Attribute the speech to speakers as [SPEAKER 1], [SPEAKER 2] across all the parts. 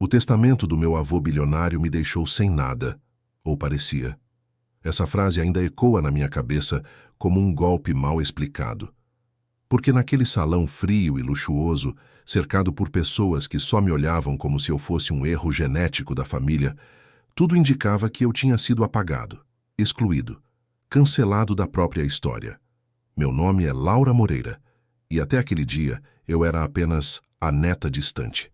[SPEAKER 1] O testamento do meu avô bilionário me deixou sem nada, ou parecia. Essa frase ainda ecoa na minha cabeça como um golpe mal explicado. Porque naquele salão frio e luxuoso, cercado por pessoas que só me olhavam como se eu fosse um erro genético da família, tudo indicava que eu tinha sido apagado, excluído, cancelado da própria história. Meu nome é Laura Moreira, e até aquele dia eu era apenas a neta distante.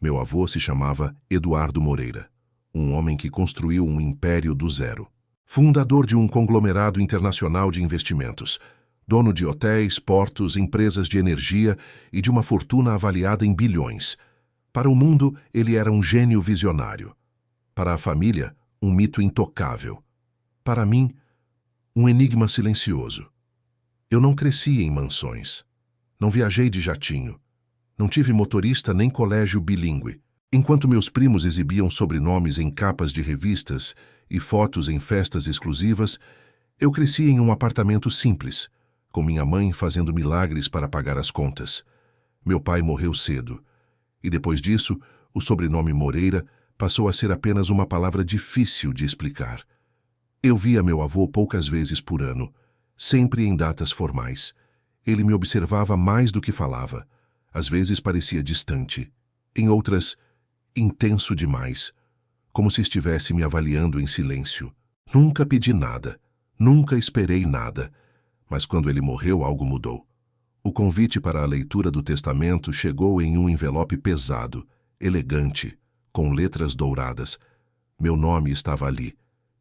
[SPEAKER 1] Meu avô se chamava Eduardo Moreira, um homem que construiu um império do zero. Fundador de um conglomerado internacional de investimentos, dono de hotéis, portos, empresas de energia e de uma fortuna avaliada em bilhões. Para o mundo, ele era um gênio visionário. Para a família, um mito intocável. Para mim, um enigma silencioso. Eu não cresci em mansões. Não viajei de jatinho. Não tive motorista nem colégio bilíngue. Enquanto meus primos exibiam sobrenomes em capas de revistas e fotos em festas exclusivas, eu cresci em um apartamento simples, com minha mãe fazendo milagres para pagar as contas. Meu pai morreu cedo, e depois disso, o sobrenome Moreira passou a ser apenas uma palavra difícil de explicar. Eu via meu avô poucas vezes por ano, sempre em datas formais. Ele me observava mais do que falava. Às vezes parecia distante, em outras, intenso demais, como se estivesse me avaliando em silêncio. Nunca pedi nada, nunca esperei nada, mas quando ele morreu algo mudou. O convite para a leitura do testamento chegou em um envelope pesado, elegante, com letras douradas. Meu nome estava ali.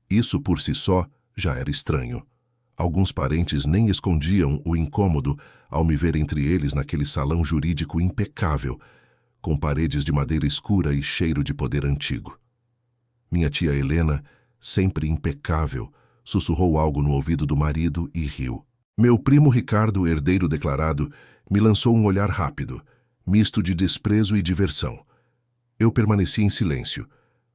[SPEAKER 1] Isso por si só já era estranho. Alguns parentes nem escondiam o incômodo ao me ver entre eles naquele salão jurídico impecável, com paredes de madeira escura e cheiro de poder antigo. Minha tia Helena, sempre impecável, sussurrou algo no ouvido do marido e riu. Meu primo Ricardo, herdeiro declarado, me lançou um olhar rápido, misto de desprezo e diversão. Eu permaneci em silêncio.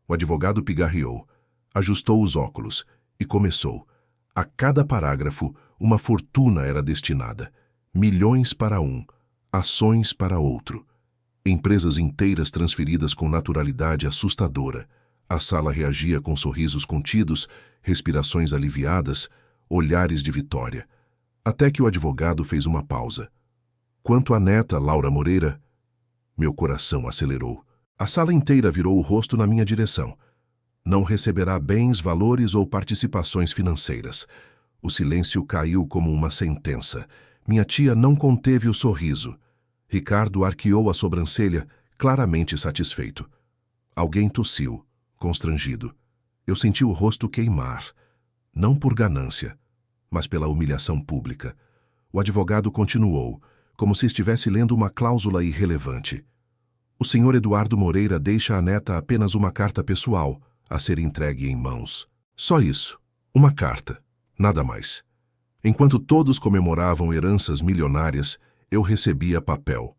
[SPEAKER 1] O advogado pigarreou, ajustou os óculos e começou. A cada parágrafo, uma fortuna era destinada. Milhões para um, ações para outro. Empresas inteiras transferidas com naturalidade assustadora. A sala reagia com sorrisos contidos, respirações aliviadas, olhares de vitória. Até que o advogado fez uma pausa. Quanto à neta, Laura Moreira, meu coração acelerou. A sala inteira virou o rosto na minha direção. Não receberá bens, valores ou participações financeiras. O silêncio caiu como uma sentença. Minha tia não conteve o sorriso. Ricardo arqueou a sobrancelha, claramente satisfeito. Alguém tossiu, constrangido. Eu senti o rosto queimar. Não por ganância, mas pela humilhação pública. O advogado continuou, como se estivesse lendo uma cláusula irrelevante. O senhor Eduardo Moreira deixa à neta apenas uma carta pessoal, a ser entregue em mãos. Só isso. Uma carta. Nada mais. Enquanto todos comemoravam heranças milionárias, eu recebia papel.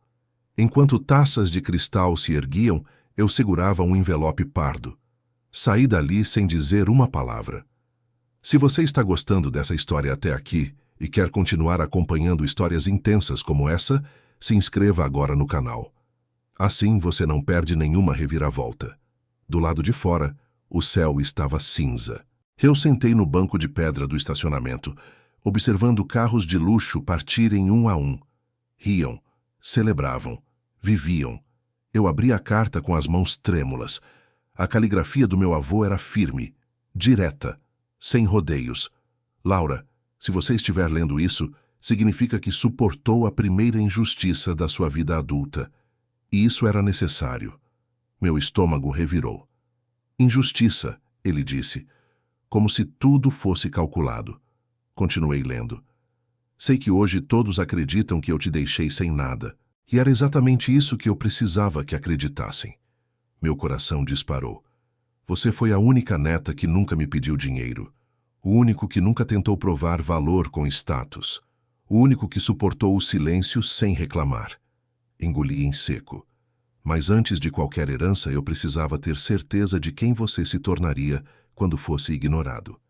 [SPEAKER 1] Enquanto taças de cristal se erguiam, eu segurava um envelope pardo. Saí dali sem dizer uma palavra. Se você está gostando dessa história até aqui e quer continuar acompanhando histórias intensas como essa, se inscreva agora no canal. Assim você não perde nenhuma reviravolta. Do lado de fora, o céu estava cinza. Eu sentei no banco de pedra do estacionamento, observando carros de luxo partirem um a um. Riam, celebravam, viviam. Eu abri a carta com as mãos trêmulas. A caligrafia do meu avô era firme, direta, sem rodeios. Laura, se você estiver lendo isso, significa que suportou a primeira injustiça da sua vida adulta. E isso era necessário. Meu estômago revirou. Injustiça, ele disse, como se tudo fosse calculado. Continuei lendo. Sei que hoje todos acreditam que eu te deixei sem nada. E era exatamente isso que eu precisava que acreditassem. Meu coração disparou. Você foi a única neta que nunca me pediu dinheiro. O único que nunca tentou provar valor com status. O único que suportou o silêncio sem reclamar. Engoli em seco. Mas antes de qualquer herança, eu precisava ter certeza de quem você se tornaria quando fosse ignorado.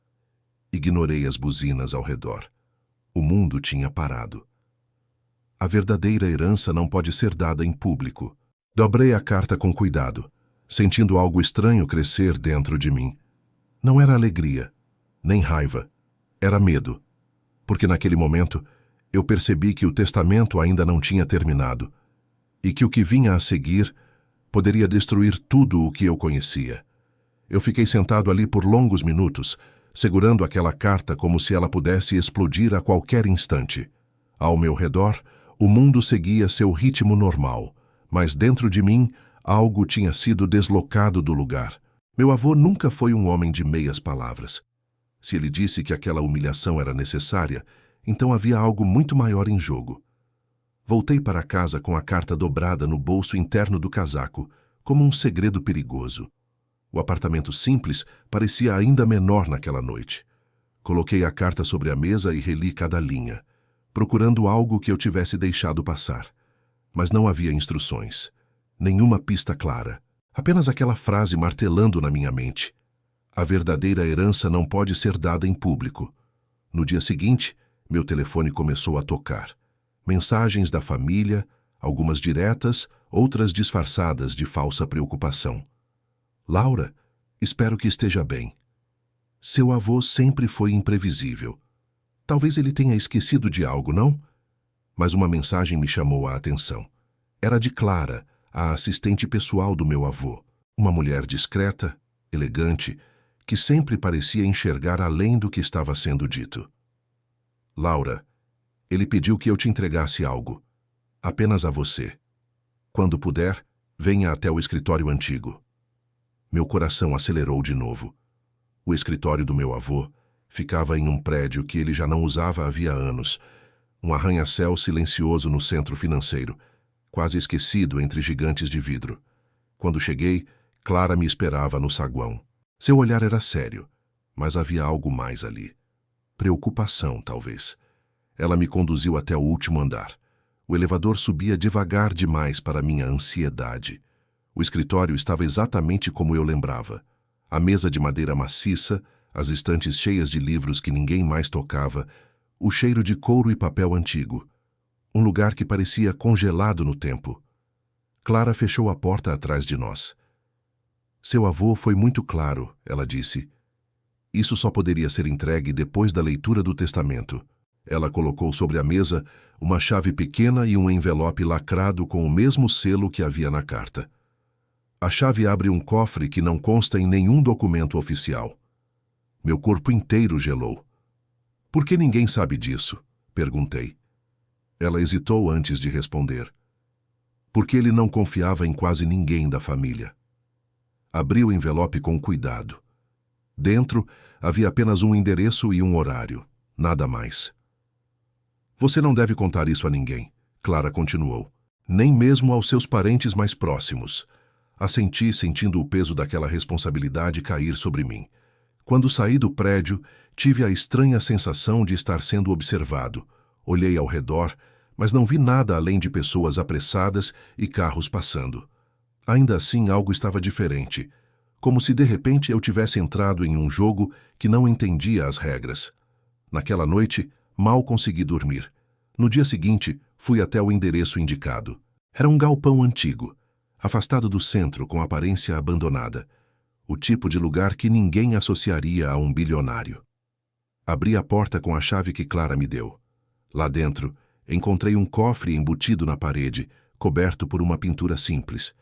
[SPEAKER 1] Ignorei as buzinas ao redor. O mundo tinha parado. A verdadeira herança não pode ser dada em público. Dobrei a carta com cuidado. sentindo algo estranho crescer dentro de mim. Não era alegria, nem raiva, era medo, porque naquele momento eu percebi que o testamento ainda não tinha terminado e que o que vinha a seguir poderia destruir tudo o que eu conhecia. Eu fiquei sentado ali por longos minutos, segurando aquela carta como se ela pudesse explodir a qualquer instante. Ao meu redor, o mundo seguia seu ritmo normal, mas dentro de mim, algo tinha sido deslocado do lugar. Meu avô nunca foi um homem de meias palavras. Se ele disse que aquela humilhação era necessária, então havia algo muito maior em jogo. Voltei para casa com a carta dobrada no bolso interno do casaco, como um segredo perigoso. O apartamento simples parecia ainda menor naquela noite. Coloquei a carta sobre a mesa e reli cada linha, procurando algo que eu tivesse deixado passar. Mas não havia instruções, nenhuma pista clara, apenas aquela frase martelando na minha mente. A verdadeira herança não pode ser dada em público. No dia seguinte, meu telefone começou a tocar. Mensagens da família, algumas diretas, outras disfarçadas de falsa preocupação. Laura, espero que esteja bem. Seu avô sempre foi imprevisível. Talvez ele tenha esquecido de algo, não? Mas uma mensagem me chamou a atenção. Era de Clara, a assistente pessoal do meu avô. Uma mulher discreta, elegante, que sempre parecia enxergar além do que estava sendo dito. Laura, ele pediu que eu te entregasse algo. Apenas a você. Quando puder, venha até o escritório antigo. Meu coração acelerou de novo. O escritório do meu avô ficava em um prédio que ele já não usava havia anos, um arranha-céu silencioso no centro financeiro, quase esquecido entre gigantes de vidro. Quando cheguei, Clara me esperava no saguão. Seu olhar era sério, mas havia algo mais ali. Preocupação, talvez. Ela me conduziu até o último andar. O elevador subia devagar demais para minha ansiedade. O escritório estava exatamente como eu lembrava. A mesa de madeira maciça, as estantes cheias de livros que ninguém mais tocava, o cheiro de couro e papel antigo. Um lugar que parecia congelado no tempo. Clara fechou a porta atrás de nós. Seu avô foi muito claro, ela disse. Isso só poderia ser entregue depois da leitura do testamento. Ela colocou sobre a mesa uma chave pequena e um envelope lacrado com o mesmo selo que havia na carta. A chave abre um cofre que não consta em nenhum documento oficial. Meu corpo inteiro gelou. Por que ninguém sabe disso? Perguntei. Ela hesitou antes de responder. Porque ele não confiava em quase ninguém da família. Abri o envelope com cuidado. Dentro havia apenas um endereço e um horário, nada mais. Você não deve contar isso a ninguém, Clara continuou. Nem mesmo aos seus parentes mais próximos. Assenti, sentindo o peso daquela responsabilidade cair sobre mim. Quando saí do prédio, tive a estranha sensação de estar sendo observado. Olhei ao redor, mas não vi nada além de pessoas apressadas e carros passando. Ainda assim, algo estava diferente, como se de repente eu tivesse entrado em um jogo que não entendia as regras. Naquela noite, mal consegui dormir. No dia seguinte, fui até o endereço indicado. Era um galpão antigo, afastado do centro com aparência abandonada. O tipo de lugar que ninguém associaria a um bilionário. Abri a porta com a chave que Clara me deu. Lá dentro, encontrei um cofre embutido na parede, coberto por uma pintura simples.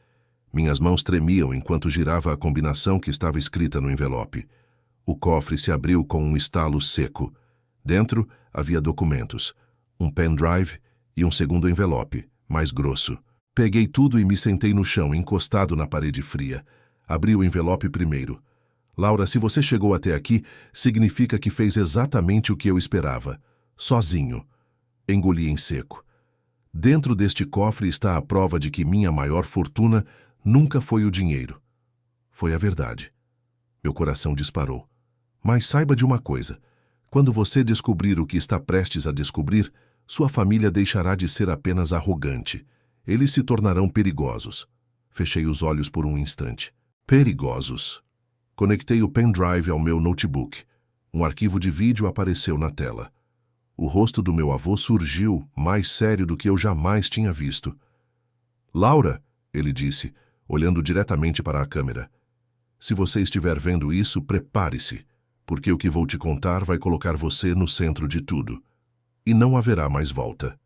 [SPEAKER 1] Minhas mãos tremiam enquanto girava a combinação que estava escrita no envelope. O cofre se abriu com um estalo seco. Dentro havia documentos, um pendrive e um segundo envelope, mais grosso. Peguei tudo e me sentei no chão, encostado na parede fria. Abri o envelope primeiro. Laura, se você chegou até aqui, significa que fez exatamente o que eu esperava. Sozinho. Engoli em seco. Dentro deste cofre está a prova de que minha maior fortuna nunca foi o dinheiro. Foi a verdade. Meu coração disparou. Mas saiba de uma coisa. Quando você descobrir o que está prestes a descobrir, sua família deixará de ser apenas arrogante. Eles se tornarão perigosos. Fechei os olhos por um instante. Perigosos. Conectei o pendrive ao meu notebook. Um arquivo de vídeo apareceu na tela. O rosto do meu avô surgiu, mais sério do que eu jamais tinha visto. Laura, ele disse, olhando diretamente para a câmera. Se você estiver vendo isso, prepare-se, porque o que vou te contar vai colocar você no centro de tudo. E não haverá mais volta.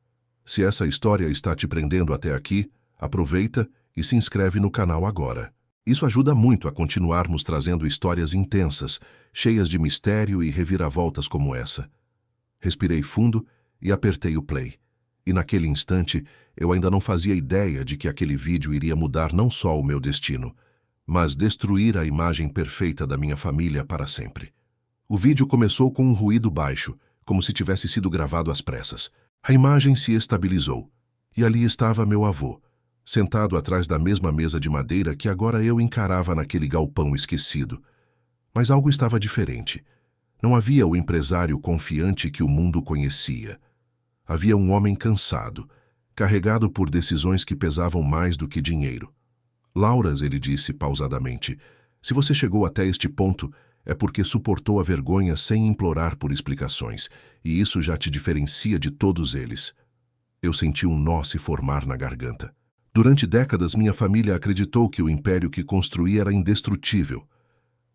[SPEAKER 1] Se essa história está te prendendo até aqui, aproveita e se inscreve no canal agora. Isso ajuda muito a continuarmos trazendo histórias intensas, cheias de mistério e reviravoltas como essa. Respirei fundo e apertei o play. E naquele instante, eu ainda não fazia ideia de que aquele vídeo iria mudar não só o meu destino, mas destruir a imagem perfeita da minha família para sempre. O vídeo começou com um ruído baixo, como se tivesse sido gravado às pressas. A imagem se estabilizou, e ali estava meu avô, sentado atrás da mesma mesa de madeira que agora eu encarava naquele galpão esquecido. Mas algo estava diferente. Não havia o empresário confiante que o mundo conhecia. Havia um homem cansado, carregado por decisões que pesavam mais do que dinheiro. Lauras, ele disse pausadamente, se você chegou até este ponto, é porque suportou a vergonha sem implorar por explicações, e isso já te diferencia de todos eles. Eu senti um nó se formar na garganta. Durante décadas, minha família acreditou que o império que construí era indestrutível.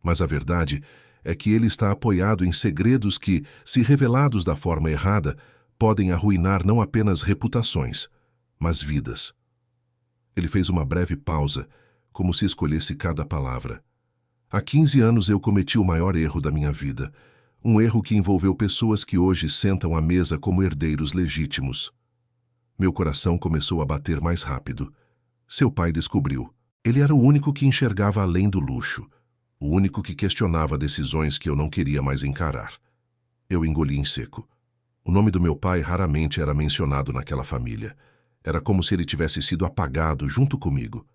[SPEAKER 1] Mas a verdade é que ele está apoiado em segredos que, se revelados da forma errada, podem arruinar não apenas reputações, mas vidas. Ele fez uma breve pausa, como se escolhesse cada palavra. Há 15 anos eu cometi o maior erro da minha vida, um erro que envolveu pessoas que hoje sentam à mesa como herdeiros legítimos. Meu coração começou a bater mais rápido. Seu pai descobriu. Ele era o único que enxergava além do luxo, o único que questionava decisões que eu não queria mais encarar. Eu engoli em seco. O nome do meu pai raramente era mencionado naquela família. Era como se ele tivesse sido apagado junto comigo.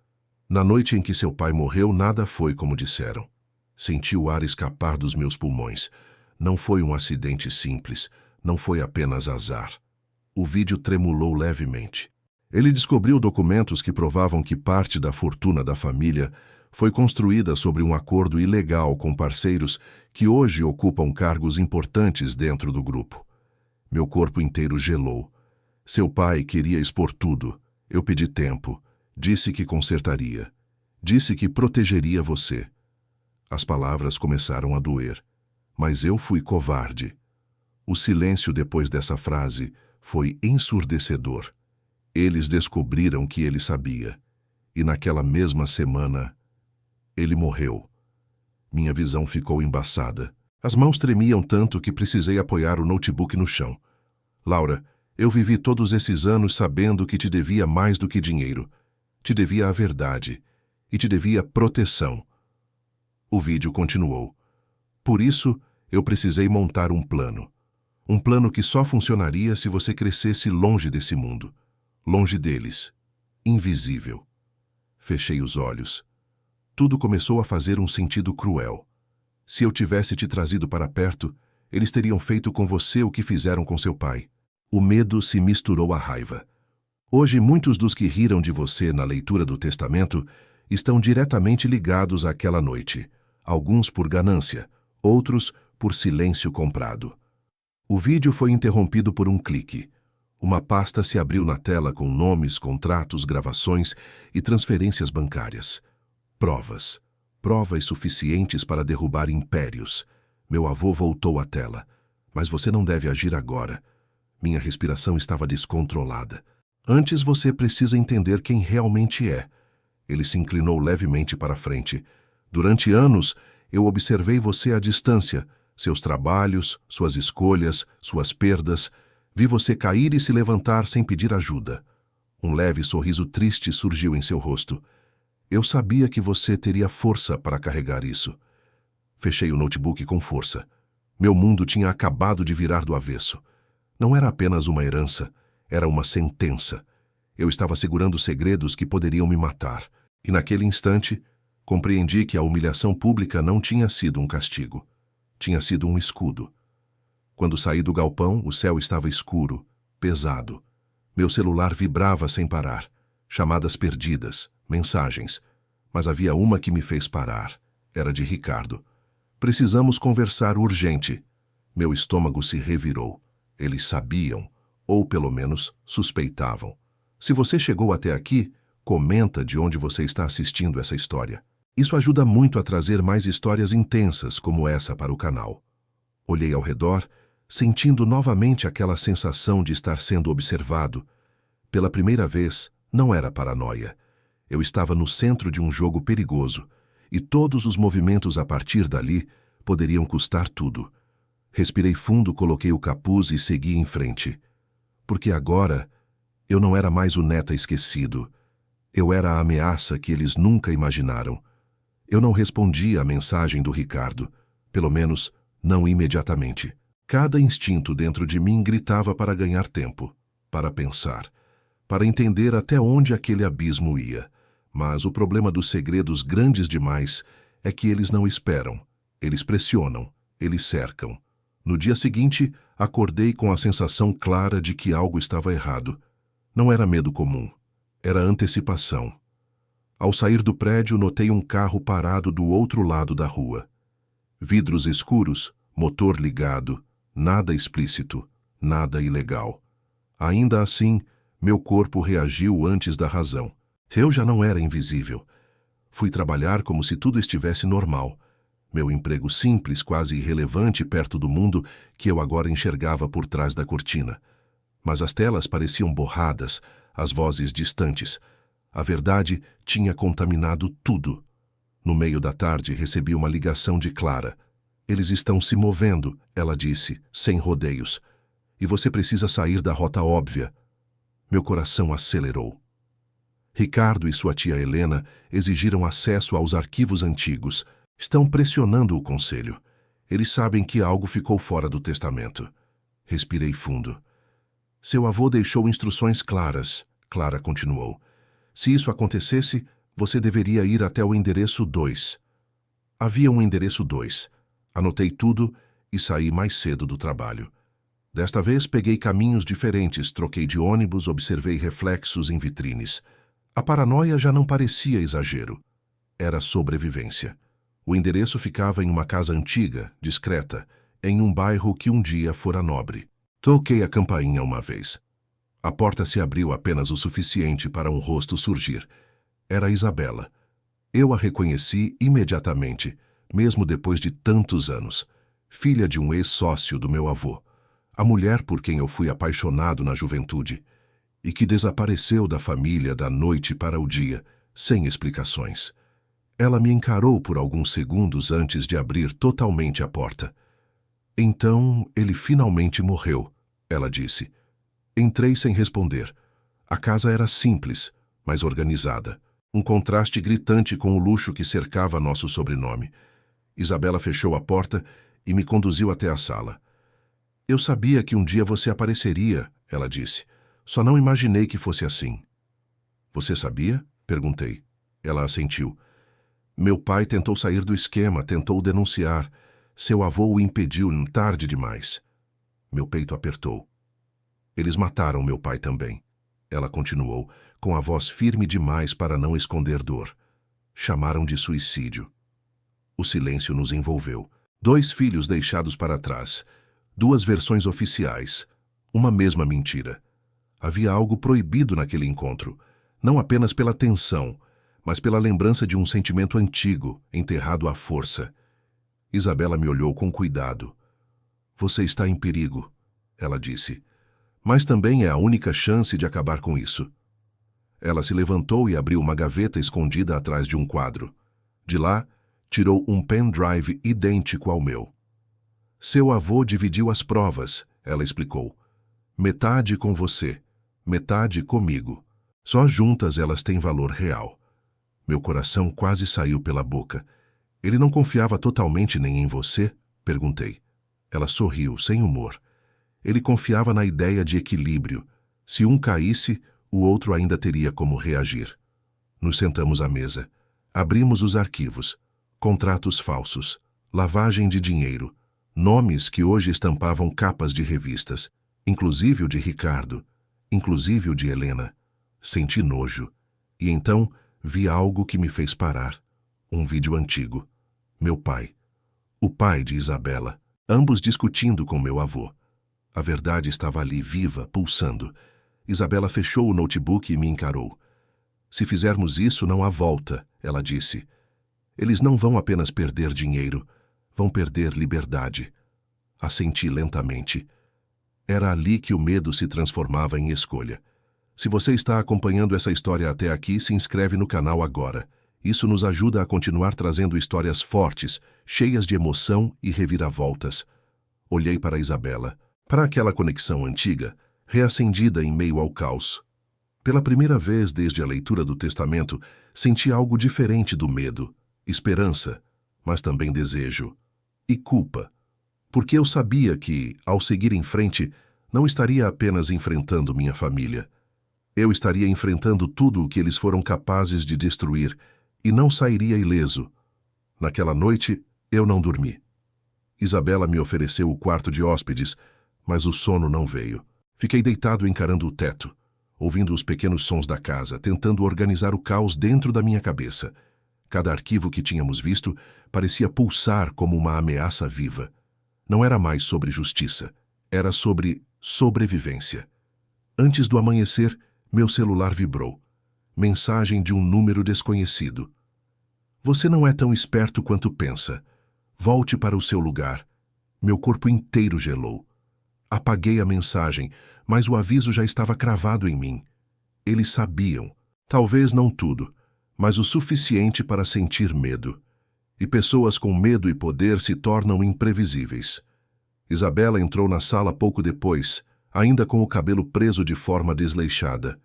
[SPEAKER 1] Na noite em que seu pai morreu, nada foi como disseram. Senti o ar escapar dos meus pulmões. Não foi um acidente simples, não foi apenas azar. O vídeo tremulou levemente. Ele descobriu documentos que provavam que parte da fortuna da família foi construída sobre um acordo ilegal com parceiros que hoje ocupam cargos importantes dentro do grupo. Meu corpo inteiro gelou. Seu pai queria expor tudo. Eu pedi tempo. Disse que consertaria. Disse que protegeria você. As palavras começaram a doer. Mas eu fui covarde. O silêncio depois dessa frase foi ensurdecedor. Eles descobriram que ele sabia. E naquela mesma semana, ele morreu. Minha visão ficou embaçada. As mãos tremiam tanto que precisei apoiar o notebook no chão. Laura, eu vivi todos esses anos sabendo que te devia mais do que dinheiro. Te devia a verdade. E te devia proteção. O vídeo continuou. Por isso, eu precisei montar um plano. Um plano que só funcionaria se você crescesse longe desse mundo. Longe deles. Invisível. Fechei os olhos. Tudo começou a fazer um sentido cruel. Se eu tivesse te trazido para perto, eles teriam feito com você o que fizeram com seu pai. O medo se misturou à raiva. Hoje, muitos dos que riram de você na leitura do testamento estão diretamente ligados àquela noite. Alguns por ganância, outros por silêncio comprado. O vídeo foi interrompido por um clique. Uma pasta se abriu na tela com nomes, contratos, gravações e transferências bancárias. Provas. Provas suficientes para derrubar impérios. Meu avô voltou à tela. Mas você não deve agir agora. Minha respiração estava descontrolada. Antes você precisa entender quem realmente é. Ele se inclinou levemente para frente. Durante anos, eu observei você à distância. Seus trabalhos, suas escolhas, suas perdas. Vi você cair e se levantar sem pedir ajuda. Um leve sorriso triste surgiu em seu rosto. Eu sabia que você teria força para carregar isso. Fechei o notebook com força. Meu mundo tinha acabado de virar do avesso. Não era apenas uma herança, era uma sentença. Eu estava segurando segredos que poderiam me matar. E naquele instante, compreendi que a humilhação pública não tinha sido um castigo. Tinha sido um escudo. Quando saí do galpão, o céu estava escuro, pesado. Meu celular vibrava sem parar. Chamadas perdidas, mensagens. Mas havia uma que me fez parar. Era de Ricardo. Precisamos conversar urgente. Meu estômago se revirou. Eles sabiam, ou pelo menos suspeitavam. Se você chegou até aqui, Comenta de onde você está assistindo essa história. Isso ajuda muito a trazer mais histórias intensas como essa para o canal. Olhei ao redor, sentindo novamente aquela sensação de estar sendo observado. Pela primeira vez, não era paranoia. Eu estava no centro de um jogo perigoso, e todos os movimentos a partir dali poderiam custar tudo. Respirei fundo, coloquei o capuz e segui em frente. Porque agora, eu não era mais o Neta esquecido. Eu era a ameaça que eles nunca imaginaram. Eu não respondi à mensagem do Ricardo, pelo menos não imediatamente. Cada instinto dentro de mim gritava para ganhar tempo, para pensar, para entender até onde aquele abismo ia. Mas o problema dos segredos grandes demais é que eles não esperam, eles pressionam, eles cercam. No dia seguinte, acordei com a sensação clara de que algo estava errado. Não era medo comum, era antecipação. Ao sair do prédio, notei um carro parado do outro lado da rua. Vidros escuros, motor ligado, nada explícito, nada ilegal. Ainda assim, meu corpo reagiu antes da razão. Eu já não era invisível. Fui trabalhar como se tudo estivesse normal. Meu emprego simples, quase irrelevante perto do mundo que eu agora enxergava por trás da cortina. Mas as telas pareciam borradas, as vozes distantes. A verdade tinha contaminado tudo. No meio da tarde, recebi uma ligação de Clara. Eles estão se movendo, ela disse, sem rodeios. E você precisa sair da rota óbvia. Meu coração acelerou. Ricardo e sua tia Helena exigiram acesso aos arquivos antigos. Estão pressionando o conselho. Eles sabem que algo ficou fora do testamento. Respirei fundo. Seu avô deixou instruções claras, Clara continuou. Se isso acontecesse, você deveria ir até o endereço 2. Havia um endereço 2. Anotei tudo e saí mais cedo do trabalho. Desta vez peguei caminhos diferentes, troquei de ônibus, observei reflexos em vitrines. A paranoia já não parecia exagero. Era sobrevivência. O endereço ficava em uma casa antiga, discreta, em um bairro que um dia fora nobre. Toquei a campainha uma vez. A porta se abriu apenas o suficiente para um rosto surgir. Era Isabela. Eu a reconheci imediatamente, mesmo depois de tantos anos. Filha de um ex-sócio do meu avô. A mulher por quem eu fui apaixonado na juventude. E que desapareceu da família da noite para o dia, sem explicações. Ela me encarou por alguns segundos antes de abrir totalmente a porta. Então, ele finalmente morreu, ela disse. Entrei sem responder. A casa era simples, mas organizada. Um contraste gritante com o luxo que cercava nosso sobrenome. Isabela fechou a porta e me conduziu até a sala. Eu sabia que um dia você apareceria, ela disse. Só não imaginei que fosse assim. Você sabia? Perguntei. Ela assentiu. Meu pai tentou sair do esquema, tentou denunciar. Seu avô o impediu, tarde demais. Meu peito apertou. Eles mataram meu pai também. Ela continuou, com a voz firme demais para não esconder dor. Chamaram de suicídio. O silêncio nos envolveu. 2 filhos deixados para trás. 2 versões oficiais. Uma mesma mentira. Havia algo proibido naquele encontro, não apenas pela tensão, mas pela lembrança de um sentimento antigo, enterrado à força. Isabela me olhou com cuidado. Você está em perigo, ela disse. Mas também é a única chance de acabar com isso. Ela se levantou e abriu uma gaveta escondida atrás de um quadro. De lá, tirou um pendrive idêntico ao meu. Seu avô dividiu as provas, ela explicou. Metade com você, metade comigo. Só juntas elas têm valor real. Meu coração quase saiu pela boca. Ele não confiava totalmente nem em você? Perguntei. Ela sorriu, sem humor. Ele confiava na ideia de equilíbrio. Se um caísse, o outro ainda teria como reagir. Nos sentamos à mesa. Abrimos os arquivos. Contratos falsos. Lavagem de dinheiro. Nomes que hoje estampavam capas de revistas. Inclusive o de Ricardo. Inclusive o de Helena. Senti nojo. E então vi algo que me fez parar. Um vídeo antigo. Meu pai. O pai de Isabela. Ambos discutindo com meu avô. A verdade estava ali, viva, pulsando. Isabela fechou o notebook e me encarou. Se fizermos isso, não há volta, ela disse. Eles não vão apenas perder dinheiro, vão perder liberdade. Assenti lentamente. Era ali que o medo se transformava em escolha. Se você está acompanhando essa história até aqui, se inscreve no canal agora. Isso nos ajuda a continuar trazendo histórias fortes, cheias de emoção e reviravoltas. Olhei para Isabela, para aquela conexão antiga, reacendida em meio ao caos. Pela primeira vez desde a leitura do Testamento, senti algo diferente do medo, esperança, mas também desejo. E culpa. Porque eu sabia que, ao seguir em frente, não estaria apenas enfrentando minha família. Eu estaria enfrentando tudo o que eles foram capazes de destruir e não sairia ileso. Naquela noite, eu não dormi. Isabela me ofereceu o quarto de hóspedes, mas o sono não veio. Fiquei deitado encarando o teto, ouvindo os pequenos sons da casa, tentando organizar o caos dentro da minha cabeça. Cada arquivo que tínhamos visto parecia pulsar como uma ameaça viva. Não era mais sobre justiça, era sobre sobrevivência. Antes do amanhecer, meu celular vibrou. Mensagem de um número desconhecido. Você não é tão esperto quanto pensa. Volte para o seu lugar. Meu corpo inteiro gelou. Apaguei a mensagem, mas o aviso já estava cravado em mim. Eles sabiam, talvez não tudo, mas o suficiente para sentir medo. E pessoas com medo e poder se tornam imprevisíveis. Isabela entrou na sala pouco depois, ainda com o cabelo preso de forma desleixada.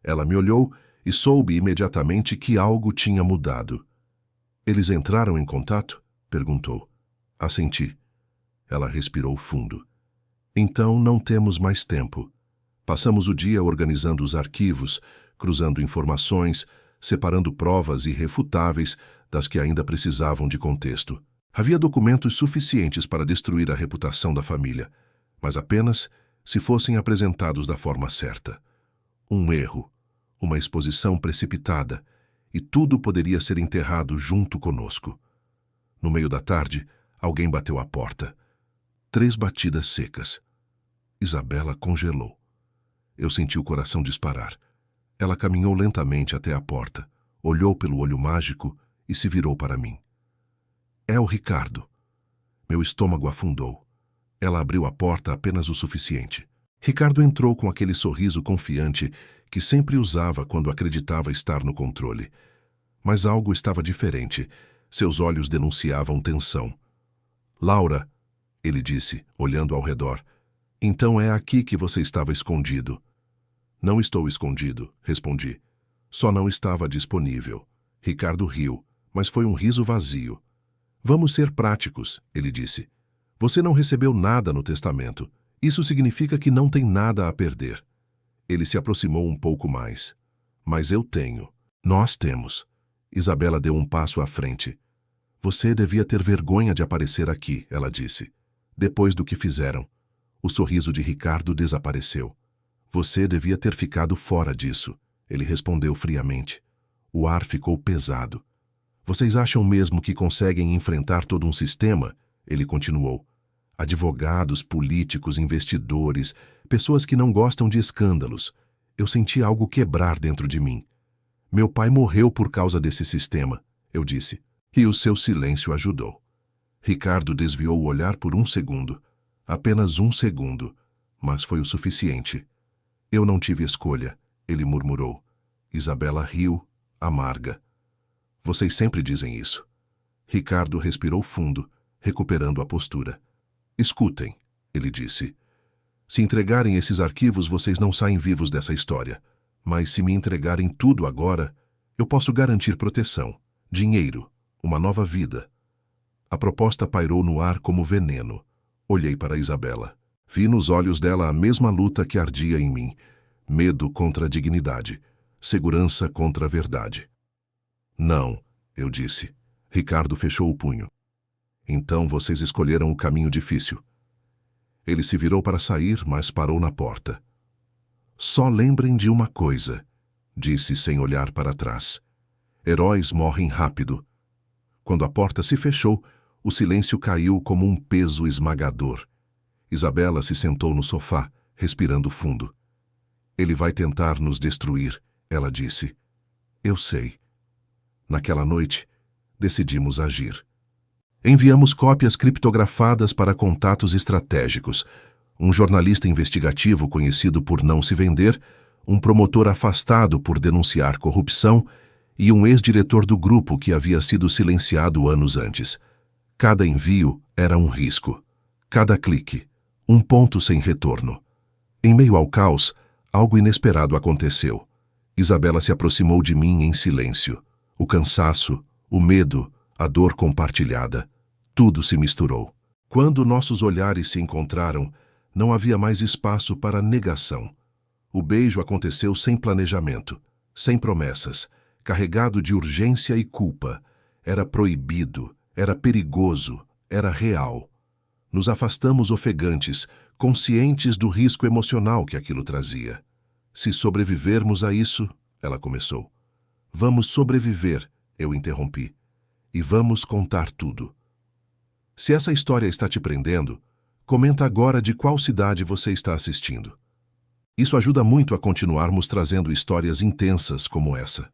[SPEAKER 1] Ela me olhou e soube imediatamente que algo tinha mudado. Eles entraram em contato? Perguntou. Assenti. Ela respirou fundo. Então não temos mais tempo. Passamos o dia organizando os arquivos, cruzando informações, separando provas irrefutáveis das que ainda precisavam de contexto. Havia documentos suficientes para destruir a reputação da família, mas apenas se fossem apresentados da forma certa. Um erro, uma exposição precipitada, e tudo poderia ser enterrado junto conosco. No meio da tarde, alguém bateu à porta. 3 batidas secas. Isabela congelou. Eu senti o coração disparar. Ela caminhou lentamente até a porta, olhou pelo olho mágico e se virou para mim. É o Ricardo. Meu estômago afundou. Ela abriu a porta apenas o suficiente. Ricardo entrou com aquele sorriso confiante que sempre usava quando acreditava estar no controle. Mas algo estava diferente. Seus olhos denunciavam tensão. Laura, ele disse, olhando ao redor. Então é aqui que você estava escondido. Não estou escondido, respondi. Só não estava disponível. Ricardo riu, mas foi um riso vazio. Vamos ser práticos, ele disse. Você não recebeu nada no testamento. Isso significa que não tem nada a perder. Ele se aproximou um pouco mais. Mas eu tenho. Nós temos. Isabela deu um passo à frente. Você devia ter vergonha de aparecer aqui, ela disse. Depois do que fizeram. O sorriso de Ricardo desapareceu. Você devia ter ficado fora disso, ele respondeu friamente. O ar ficou pesado. Vocês acham mesmo que conseguem enfrentar todo um sistema? Ele continuou. Advogados, políticos, investidores, pessoas que não gostam de escândalos. Eu senti algo quebrar dentro de mim. Meu pai morreu por causa desse sistema, eu disse. E o seu silêncio ajudou. Ricardo desviou o olhar por um segundo. Apenas um segundo. Mas foi o suficiente. Eu não tive escolha, ele murmurou. Isabela riu, amarga. Vocês sempre dizem isso. Ricardo respirou fundo, recuperando a postura. Escutem, ele disse. Se entregarem esses arquivos, vocês não saem vivos dessa história. Mas se me entregarem tudo agora, eu posso garantir proteção, dinheiro, uma nova vida. A proposta pairou no ar como veneno. Olhei para Isabela. Vi nos olhos dela a mesma luta que ardia em mim. Medo contra a dignidade. Segurança contra a verdade. Não, eu disse. Ricardo fechou o punho. Então vocês escolheram o caminho difícil. Ele se virou para sair, mas parou na porta. Só lembrem de uma coisa, disse sem olhar para trás. Heróis morrem rápido. Quando a porta se fechou, o silêncio caiu como um peso esmagador. Isabela se sentou no sofá, respirando fundo. Ele vai tentar nos destruir, ela disse. Eu sei. Naquela noite, decidimos agir. Enviamos cópias criptografadas para contatos estratégicos, um jornalista investigativo conhecido por não se vender, um promotor afastado por denunciar corrupção e um ex-diretor do grupo que havia sido silenciado anos antes. Cada envio era um risco. Cada clique, um ponto sem retorno. Em meio ao caos, algo inesperado aconteceu. Isabela se aproximou de mim em silêncio. O cansaço, o medo, a dor compartilhada. Tudo se misturou. Quando nossos olhares se encontraram, não havia mais espaço para negação. O beijo aconteceu sem planejamento, sem promessas, carregado de urgência e culpa. Era proibido, era perigoso, era real. Nos afastamos ofegantes, conscientes do risco emocional que aquilo trazia. Se sobrevivermos a isso, ela começou. Vamos sobreviver, eu interrompi. E vamos contar tudo. Se essa história está te prendendo, comenta agora de qual cidade você está assistindo. Isso ajuda muito a continuarmos trazendo histórias intensas como essa.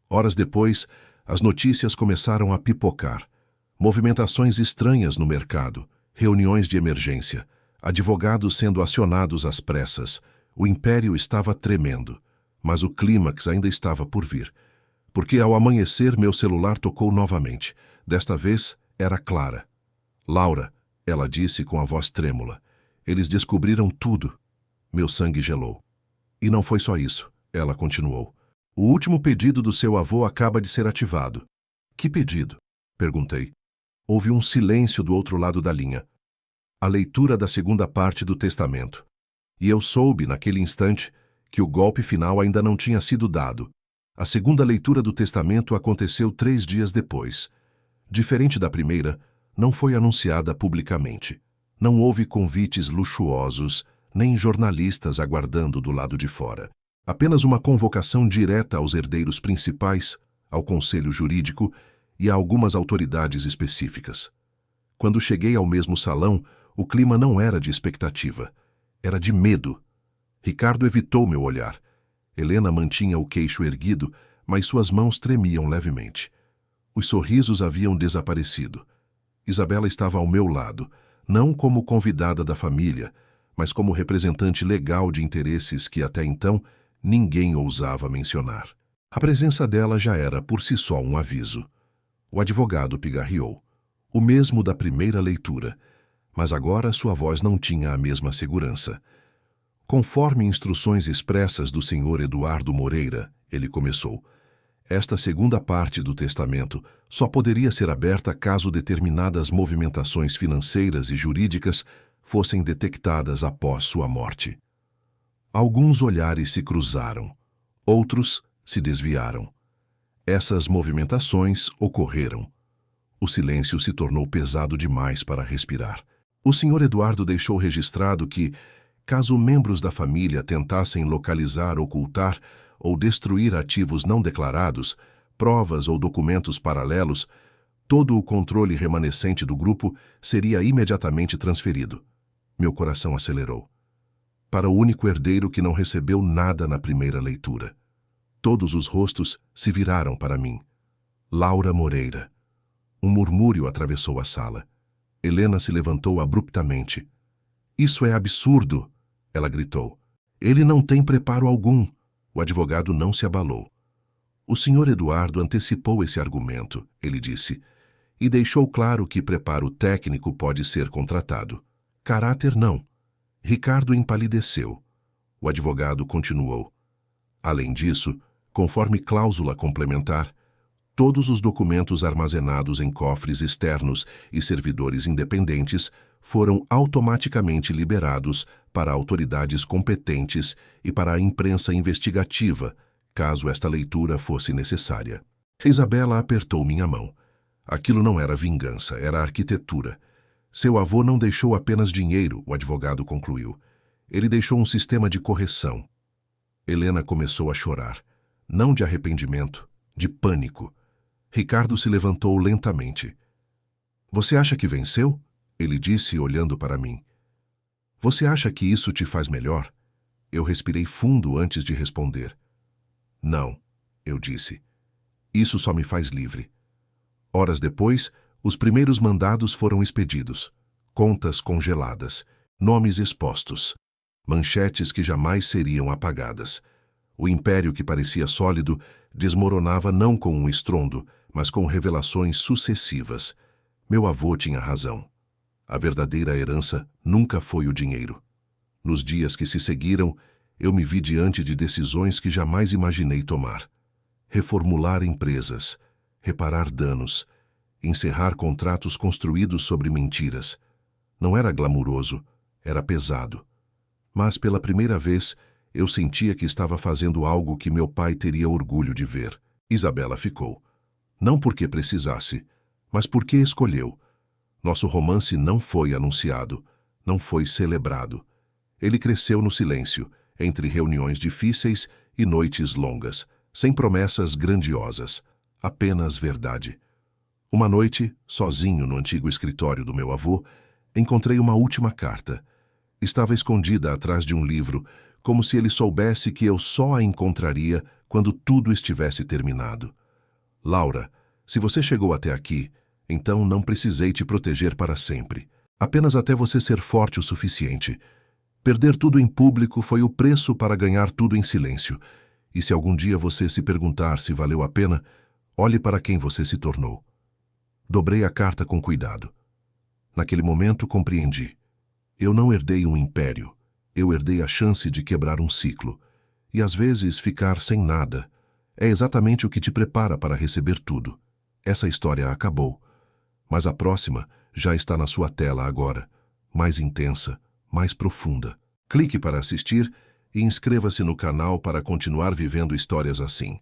[SPEAKER 1] Horas depois, as notícias começaram a pipocar. Movimentações estranhas no mercado, reuniões de emergência, advogados sendo acionados às pressas. O império estava tremendo, mas o clímax ainda estava por vir. Porque ao amanhecer meu celular tocou novamente. Desta vez era Clara. Laura, ela disse com a voz trêmula. Eles descobriram tudo. Meu sangue gelou. E não foi só isso, ela continuou. O último pedido do seu avô acaba de ser ativado. Que pedido? Perguntei. Houve um silêncio do outro lado da linha. A leitura da segunda parte do testamento. E eu soube, naquele instante, que o golpe final ainda não tinha sido dado. A segunda leitura do testamento aconteceu 3 dias depois. Diferente da primeira, não foi anunciada publicamente. Não houve convites luxuosos, nem jornalistas aguardando do lado de fora. Apenas uma convocação direta aos herdeiros principais, ao conselho jurídico e a algumas autoridades específicas. Quando cheguei ao mesmo salão, o clima não era de expectativa, era de medo. Ricardo evitou meu olhar. Helena mantinha o queixo erguido, mas suas mãos tremiam levemente. Os sorrisos haviam desaparecido. Isabela estava ao meu lado, não como convidada da família, mas como representante legal de interesses que até então ninguém ousava mencionar. A presença dela já era por si só um aviso. O advogado pigarreou, o mesmo da primeira leitura, mas agora sua voz não tinha a mesma segurança. Conforme instruções expressas do Sr. Eduardo Moreira, ele começou. Esta segunda parte do testamento só poderia ser aberta caso determinadas movimentações financeiras e jurídicas fossem detectadas após sua morte. Alguns olhares se cruzaram, outros se desviaram. Essas movimentações ocorreram. O silêncio se tornou pesado demais para respirar. O Sr. Eduardo deixou registrado que, caso membros da família tentassem localizar, ocultar ou destruir ativos não declarados, provas ou documentos paralelos, todo o controle remanescente do grupo seria imediatamente transferido. Meu coração acelerou. Para o único herdeiro que não recebeu nada na primeira leitura. Todos os rostos se viraram para mim. Laura Moreira. Um murmúrio atravessou a sala. Helena se levantou abruptamente. Isso é absurdo, ela gritou. Ele não tem preparo algum. O advogado não se abalou. O Sr. Eduardo antecipou esse argumento, ele disse, e deixou claro que preparo técnico pode ser contratado. Caráter não. Ricardo empalideceu. O advogado continuou. Além disso, conforme cláusula complementar, todos os documentos armazenados em cofres externos e servidores independentes foram automaticamente liberados para autoridades competentes e para a imprensa investigativa, caso esta leitura fosse necessária. Isabela apertou minha mão. Aquilo não era vingança, era arquitetura. Seu avô não deixou apenas dinheiro, o advogado concluiu. Ele deixou um sistema de correção. Helena começou a chorar. Não de arrependimento, de pânico. Ricardo se levantou lentamente. Você acha que venceu? Ele disse, olhando para mim. Você acha que isso te faz melhor? Eu respirei fundo antes de responder. Não. eu disse. Isso só me faz livre. Horas depois, os primeiros mandados foram expedidos. Contas congeladas, nomes expostos, manchetes que jamais seriam apagadas. O império que parecia sólido desmoronava não com um estrondo, mas com revelações sucessivas. Meu avô tinha razão. A verdadeira herança nunca foi o dinheiro. Nos dias que se seguiram, eu me vi diante de decisões que jamais imaginei tomar. Reformular empresas, reparar danos, encerrar contratos construídos sobre mentiras. Não era glamuroso, era pesado. Mas pela primeira vez, eu sentia que estava fazendo algo que meu pai teria orgulho de ver. Isabela ficou. Não porque precisasse, mas porque escolheu. Nosso romance não foi anunciado, não foi celebrado. Ele cresceu no silêncio, entre reuniões difíceis e noites longas, sem promessas grandiosas, apenas verdade. Uma noite, sozinho no antigo escritório do meu avô, encontrei uma última carta. Estava escondida atrás de um livro, como se ele soubesse que eu só a encontraria quando tudo estivesse terminado. Laura, se você chegou até aqui, então não precisei te proteger para sempre. Apenas até você ser forte o suficiente. Perder tudo em público foi o preço para ganhar tudo em silêncio. E se algum dia você se perguntar se valeu a pena, olhe para quem você se tornou. Dobrei a carta com cuidado. Naquele momento compreendi. Eu não herdei um império. Eu herdei a chance de quebrar um ciclo. E às vezes ficar sem nada é exatamente o que te prepara para receber tudo. Essa história acabou. Mas a próxima já está na sua tela agora. Mais intensa, mais profunda. Clique para assistir e inscreva-se no canal para continuar vivendo histórias assim.